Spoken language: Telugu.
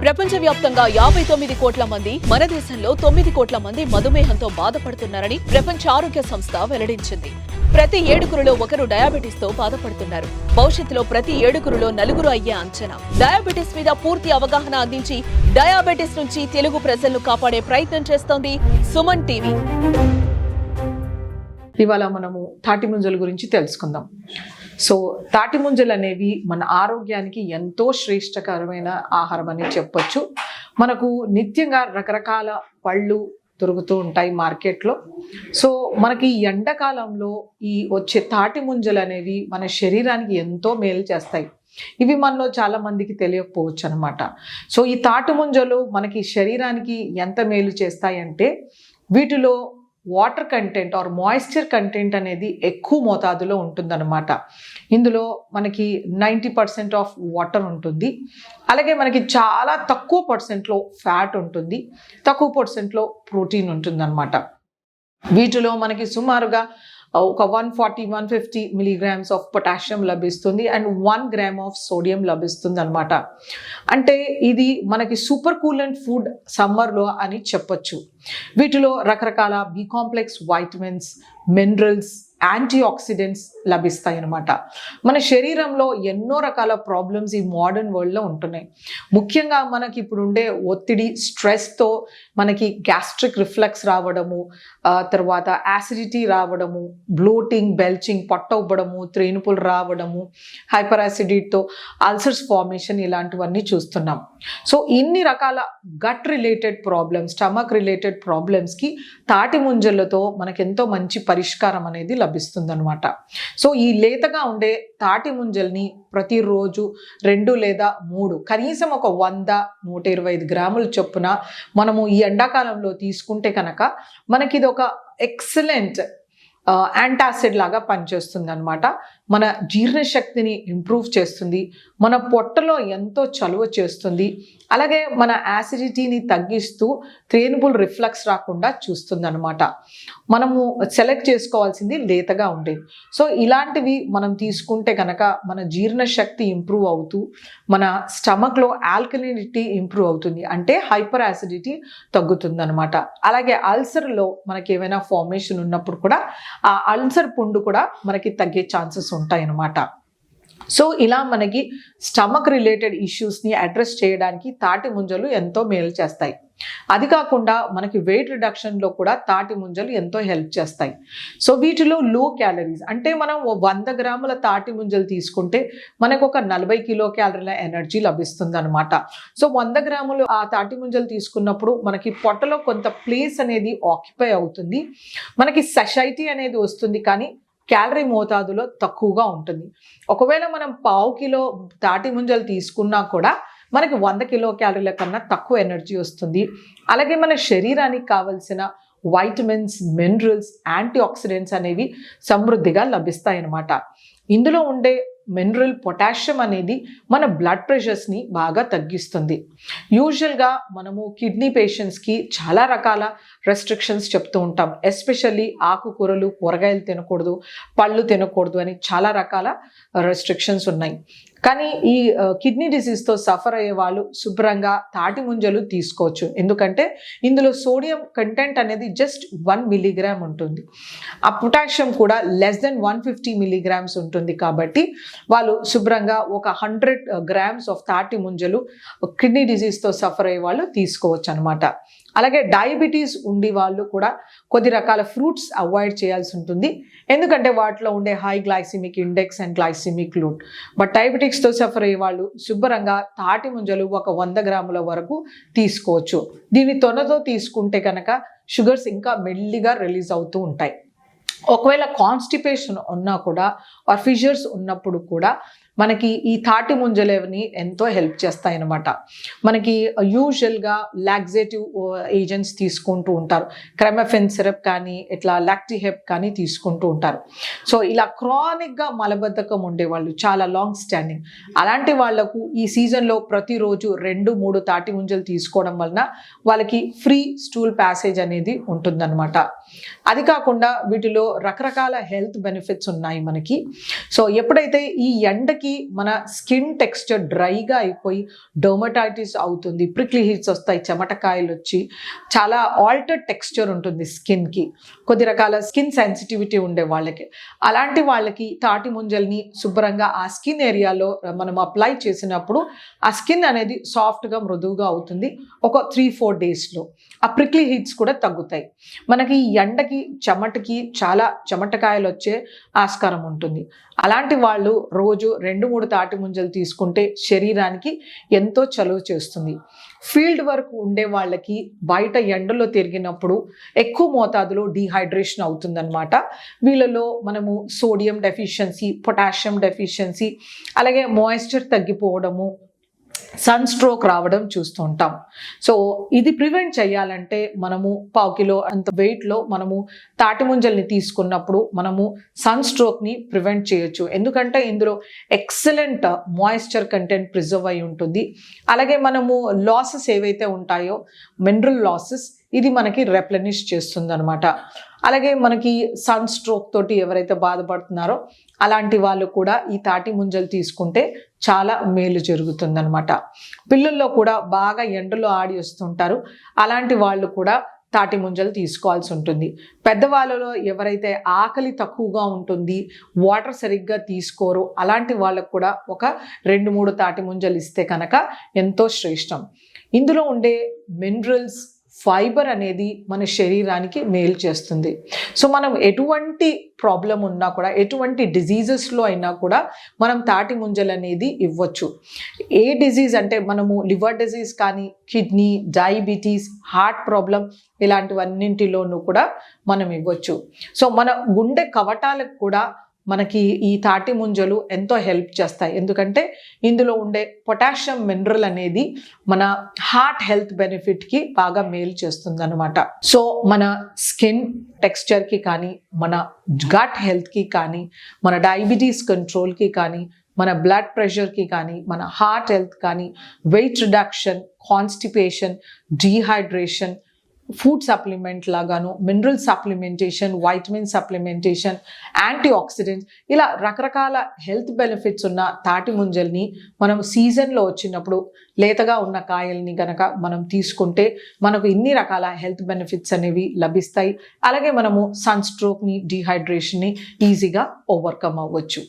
ప్రపంచవ్యాప్తంగా 59 కోట్ల మంది, మన దేశంలో 9 కోట్ల మంది మధుమేహంతో బాధపడుతున్నారని ప్రపంచ ఆరోగ్య సంస్థ వెల్లడించింది. ప్రతి 7గురిలో ఒకరు డయాబెటిస్ తో బాధపడుతున్నారు. భవిష్యత్తులో ప్రతి 7గురిలో 4 అయ్యే అంచనా. డయాబెటిస్ మీద పూర్తి అవగాహన అందించి డయాబెటిస్ నుంచి తెలుగు ప్రజలను కాపాడే ప్రయత్నం చేస్తోంది సుమన్ టీవీ. ఇవాళ మనము తాటి ముంజల గురించి తెలుసుకుందాం. సో తాటి ముంజలు అనేవి మన ఆరోగ్యానికి ఎంతో శ్రేష్టకరమైన ఆహారం అని చెప్పొచ్చు. మనకు నిత్యంగా రకరకాల పళ్ళు దొరుకుతూ ఉంటాయి మార్కెట్లో. సో మనకి ఎండాకాలంలో ఈ వచ్చే తాటి ముంజలు అనేవి మన శరీరానికి ఎంతో మేలు చేస్తాయి. ఇవి మనలో చాలా మందికి తెలియకపోవచ్చు అనమాట. సో ఈ తాటి ముంజలు మనకి శరీరానికి ఎంత మేలు చేస్తాయంటే వీటిలో water content or moisture content అనేది ఎక్కువ మోతాదులో ఉంటుందన్నమాట. ఇందులో మనకి 90% ఆఫ్ వాటర్ ఉంటుంది. అలాగే మనకి చాలా తక్కువ పర్సెంట్లో ఫ్యాట్ ఉంటుంది, తక్కువ పర్సెంట్లో ప్రోటీన్ ఉంటుందన్నమాట. వీటిలో మనకి సుమారుగా ఒక 140-150 మిలీగ్రామ్స్ ఆఫ్ పొటాషియం లభిస్తుంది అండ్ 1 గ్రామ్ ఆఫ్ సోడియం లభిస్తుంది అనమాట. అంటే ఇది మనకి సూపర్ కూలెంట్ ఫుడ్ సమ్మర్లో అని చెప్పొచ్చు. వీటిలో రకరకాల B complex vitamins, minerals, anti oxidants లభిస్తాయి అన్నమాట. మన శరీరంలో ఎన్నో రకాల ప్రాబ్లమ్స్ ఈ మోడర్న్ వరల్డ్లో ఉంటున్నాయి. ముఖ్యంగా మనకి ఇప్పుడు ఉండే ఒత్తిడి, స్ట్రెస్తో మనకి గ్యాస్ట్రిక్ రిఫ్లెక్స్ రావడము, తర్వాత యాసిడిటీ రావడము, బ్లోటింగ్, బెల్చింగ్, పొట్ట ఉబ్బడము, త్రేనుపులు రావడము, హైపర్ యాసిడిటీతో అల్సర్స్ ఫార్మేషన్ ఇలాంటివన్నీ చూస్తున్నాం. సో ఇన్ని రకాల gut related problems, stomach related ప్రాబ్లమ్స్కి తాటి ముంజలతో మనకెంతో మంచి పరిష్కారం అనేది లభిస్తుంది అనమాట. సో ఈ లేతగా ఉండే తాటి ముంజల్ని ప్రతిరోజు 2 లేదా 3 కనీసం ఒక 100-125 గ్రాముల చొప్పున మనము ఈ ఎండాకాలంలో తీసుకుంటే కనుక మనకి ఇది ఒక ఎక్సలెంట్ యాంటాసిడ్ లాగా పనిచేస్తుంది అనమాట. మన జీర్ణశక్తిని ఇంప్రూవ్ చేస్తుంది, మన పొట్టలో ఎంతో చలువ చేస్తుంది, అలాగే మన యాసిడిటీని తగ్గిస్తూ త్రేనుపుల్ రిఫ్లక్స్ రాకుండా చూస్తుంది అనమాట. మనము సెలెక్ట్ చేసుకోవాల్సింది లేతగా ఉండేది. సో ఇలాంటివి మనం తీసుకుంటే కనుక మన జీర్ణశక్తి ఇంప్రూవ్ అవుతూ మన స్టమక్లో ఆల్కలినిటీ ఇంప్రూవ్ అవుతుంది, అంటే హైపర్ యాసిడిటీ తగ్గుతుంది అనమాట. అలాగే అల్సర్లో మనకి ఏమైనా ఫార్మేషన్ ఉన్నప్పుడు కూడా ఆ అల్సర్ పుండు కూడా మనకి తగ్గే ఛాన్సెస్ ఉంటాయి అన్నమాట. సో ఇలా మనకి స్టమక్ రిలేటెడ్ ఇష్యూస్ని అడ్రస్ చేయడానికి తాటి ముంజలు ఎంతో మేలు చేస్తాయి. అది కాకుండా మనకి వెయిట్ రిడక్షన్లో కూడా తాటి ముంజలు ఎంతో హెల్ప్ చేస్తాయి. సో వీటిలో లో క్యాలరీస్, అంటే మనం 100 గ్రాముల తాటి ముంజలు తీసుకుంటే మనకు ఒక 40 కిలో క్యాలరీల ఎనర్జీ లభిస్తుంది అనమాట. సో 100 గ్రాములు ఆ తాటి ముంజలు తీసుకున్నప్పుడు మనకి పొట్టలో కొంత ప్లేస్ అనేది ఆక్యుపై అవుతుంది, మనకి సషైటీ అనేది వస్తుంది, కానీ క్యాలరీ మోతాదులో తక్కువగా ఉంటుంది. ఒకవేళ మనం 1/2 కిలో తాటి ముంజలు తీసుకున్నా కూడా మనకి 100 కిలో క్యాలరీల కన్నా తక్కువ ఎనర్జీ వస్తుంది. అలాగే మన శరీరానికి కావలసిన వైటమిన్స్, మినరల్స్, యాంటీ ఆక్సిడెంట్స్ అనేవి సమృద్ధిగా లభిస్తాయి అన్నమాట. ఇందులో ఉండే మినరల్ పొటాషియం అనేది మన బ్లడ్ ప్రెషర్స్ని బాగా తగ్గిస్తుంది. యూజువల్గా మనము కిడ్నీ పేషెంట్స్కి చాలా రకాల రెస్ట్రిక్షన్స్ చెప్తూ ఉంటాం. ఎస్పెషల్లీ ఆకుకూరలు, కూరగాయలు తినకూడదు, పళ్ళు తినకూడదు అని చాలా రకాల రెస్ట్రిక్షన్స్ ఉన్నాయి. కానీ ఈ కిడ్నీ డిసీజ్తో సఫర్ అయ్యే వాళ్ళు శుభ్రంగా తాటి ముంజలు తీసుకోవచ్చు. ఎందుకంటే ఇందులో సోడియం కంటెంట్ అనేది జస్ట్ 1 మిలీగ్రామ్ ఉంటుంది, ఆ పొటాషియం కూడా లెస్ దెన్ 150 మిలీగ్రామ్స్ ఉంటుంది. కాబట్టి వాళ్ళు శుభ్రంగా ఒక 100 గ్రామ్స్ ఆఫ్ తాటి ముంజలు కిడ్నీ డిసీజ్తో సఫర్ అయ్యే వాళ్ళు తీసుకోవచ్చు అనమాట. అలాగే డయాబెటీస్ ఉండి వాళ్ళు కూడా కొద్ది రకాల ఫ్రూట్స్ అవాయిడ్ చేయాల్సి ఉంటుంది, ఎందుకంటే వాటిలో ఉండే high glycemic index and glycemic load. But డయాబెటిక్స్తో సఫర్ అయ్యే వాళ్ళు శుభ్రంగా తాటి ముంజలు ఒక 100 గ్రాముల వరకు తీసుకోవచ్చు. దీన్ని తొనతో తీసుకుంటే కనుక షుగర్స్ ఇంకా మెల్లిగా రిలీజ్ అవుతూ ఉంటాయి. ఒకవేళ కాన్స్టిపేషన్ ఉన్నా కూడా ఆర్ ఫిషర్స్ ఉన్నప్పుడు కూడా మనకి ఈ తాటి ముంజలేవని ఎంతో హెల్ప్ చేస్తాయి అన్నమాట. మనకి యూజువల్గా లాక్సేటివ్ ఏజెంట్స్ తీసుకుంటూ ఉంటారు, క్రెమెఫిన్ సిరప్ కానీ ఇట్లా లాక్టిహెప్ కానీ తీసుకుంటూ ఉంటారు. సో ఇలా క్రానిక్గా మలబద్ధకం ఉండేవాళ్ళు, చాలా లాంగ్ స్టాండింగ్, అలాంటి వాళ్లకు ఈ సీజన్లో ప్రతిరోజు 2-3 తాటి ముంజలు తీసుకోవడం వలన వాళ్ళకి ఫ్రీ స్టూల్ ప్యాసేజ్ అనేది ఉంటుందన్నమాట. అది కాకుండా వీటిలో రకరకాల హెల్త్ బెనిఫిట్స్ ఉన్నాయి మనకి. సో ఎప్పుడైతే ఈ ఎండకి ఎండకి మన స్కిన్ టెక్స్చర్ డ్రైగా అయిపోయి డర్మటైటిస్ అవుతుంది, ప్రిక్లీ హీట్స్ వస్తాయి, చెమటకాయలు వచ్చి చాలా ఆల్టర్డ్ టెక్స్చర్ ఉంటుంది స్కిన్కి. కొద్ది రకాల స్కిన్ సెన్సిటివిటీ ఉండే వాళ్ళకి, అలాంటి వాళ్ళకి తాటి ముంజల్ని శుభ్రంగా ఆ స్కిన్ ఏరియాలో మనం అప్లై చేసినప్పుడు ఆ స్కిన్ అనేది సాఫ్ట్గా మృదువుగా అవుతుంది. ఒక 3-4 డేస్లో ఆ ప్రిక్లీ హీట్స్ కూడా తగ్గుతాయి. మనకి ఎండకి చెమటకి చాలా చెమటకాయలు వచ్చే ఆస్కారం ఉంటుంది. అలాంటి వాళ్ళు రోజు 2-3 తాటి ముంజలు తీసుకుంటే శరీరానికి ఎంతో చలువ చేస్తుంది. ఫీల్డ్ వర్క్ ఉండే వాళ్ళకి బయట ఎండలో తిరిగినప్పుడు ఎక్కువ మోతాదులో డీహైడ్రేషన్ అవుతుందన్నమాట. వీళ్ళలో మనము సోడియం డెఫిషియన్సీ, పొటాషియం డెఫిషియన్సీ, అలాగే మాయిశ్చర్ తగ్గిపోవడము, సన్ స్ట్రోక్ రావడం చూస్తూ ఉంటాం. సో ఇది ప్రివెంట్ చేయాలంటే మనము 1/4 కిలో అంత వెయిట్లో మనము తాటి ముంజల్ని తీసుకున్నప్పుడు మనము సన్ స్ట్రోక్ని ప్రివెంట్ చేయొచ్చు. ఎందుకంటే ఇందులో ఎక్సలెంట్ మాయిశ్చర్ కంటెంట్ ప్రిజర్వ్ అయి ఉంటుంది. అలాగే మనము లాసెస్ ఏవైతే ఉంటాయో మినరల్ లాసెస్ ఇది మనకి రెప్లెనిష్ చేస్తుంది అనమాట. అలాగే మనకి సన్ స్ట్రోక్ తోటి ఎవరైతే బాధపడుతున్నారో అలాంటి వాళ్ళు కూడా ఈ తాటి ముంజలు తీసుకుంటే చాలా మేలు జరుగుతుందన్నమాట. పిల్లల్లో కూడా బాగా ఎండలో ఆడి వస్తుంటారు, అలాంటి వాళ్ళు కూడా తాటి ముంజలు తీసుకోవాల్సి ఉంటుంది. పెద్దవాళ్ళలో ఎవరైతే ఆకలి తక్కువగా ఉంటుంది, వాటర్ సరిగ్గా తీసుకోరు, అలాంటి వాళ్ళకు కూడా ఒక 2-3 తాటి ముంజలు ఇస్తే కనుక ఎంతో శ్రేష్టం. ఇందులో ఉండే మినరల్స్, ఫైబర్ అనేది మన శరీరానికి మేలు చేస్తుంది. సో మనం ఎటువంటి ప్రాబ్లం ఉన్నా కూడా, ఎటువంటి డిజీజెస్లో అయినా కూడా మనం తాటి ముంజలు అనేది ఇవ్వచ్చు. ఏ డిజీజ్ అంటే మనము లివర్ డిజీజ్ కానీ, కిడ్నీ, డయాబెటీస్, హార్ట్ ప్రాబ్లం ఇలాంటివన్నింటిలోనూ కూడా మనం ఇవ్వచ్చు. సో మన గుండె కవటాలకు కూడా మనకి ఈ తాటి ముంజలు ఎంతో హెల్ప్ చేస్తాయి. ఎందుకంటే ఇందులో ఉండే పొటాషియం మినరల్ అనేది మన హార్ట్ హెల్త్ బెనిఫిట్కి బాగా మేలు చేస్తుంది అనమాట. సో మన స్కిన్ టెక్స్చర్కి కానీ, మన గట్ హెల్త్కి కానీ, మన డయాబెటీస్ కంట్రోల్కి కానీ, మన బ్లడ్ ప్రెషర్కి కానీ, మన హార్ట్ హెల్త్ కానీ, weight reduction, constipation, dehydration, food supplement లాగాను, mineral supplementation, vitamin supplementation, antioxidants, ఇలా రకరకాల హెల్త్ బెనిఫిట్స్ ఉన్న తాటి ముంజల్ని మనం సీజన్లో వచ్చినప్పుడు లేతగా ఉన్న కాయల్ని గనక మనం తీసుకుంటే మనకు ఇన్ని రకాల హెల్త్ బెనిఫిట్స్ అనేవి లభిస్తాయి. అలాగే మనము సన్ స్ట్రోక్ని, డీహైడ్రేషన్ని ఈజీగా ఓవర్కమ్ అవ్వచ్చు.